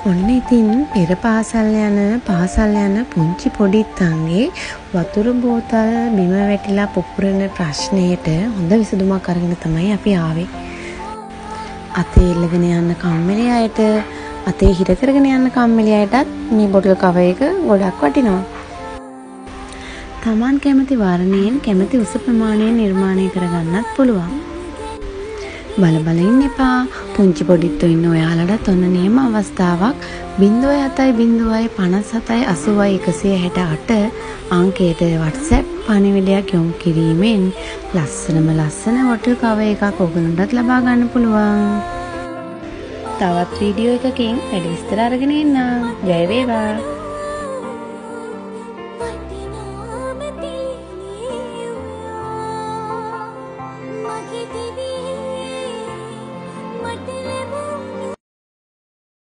ඔන්න ඉතින් පෙර පාසල් යන පුංචි පොඩිත්තන්ගේ වතුර බෝතල් බිම වැටිලා පුපුරන ප්‍රශ්නයට හොඳ විසඳුමක් අරගෙන තමයි අපි ආවේ. අතේ එල්ලගෙන යන්න කම්මැලි අයට, අතේ හිර කරගෙන යන්න කම්මැලි අයටත් මේ බොටල් කවර් එක ගොඩක් වටිනවා. Taman කැමති වර්ණයෙන් කැමති උස ප්‍රමාණයෙන් නිර්මාණය කරගන්නත් පුළුවන්. බල ඉන්න එපා. පුංචි පොඩිත්තෝ ඉන්න ඔයාලටත් ඔන්න නියම අවස්ථාවක් 07 57 80 168 අංකයට WhatsApp පණිවිඩයක් යොමු කිරීමෙන් ලස්සන වොටල් කවර් එකක් ඔයගොල්ලන්ටත් ලබා ගන්න පුළුවන්. තවත් වීඩියෝ එකකින් වැඩි විස්තර අරගෙන එන්නම්. ජය වේවා.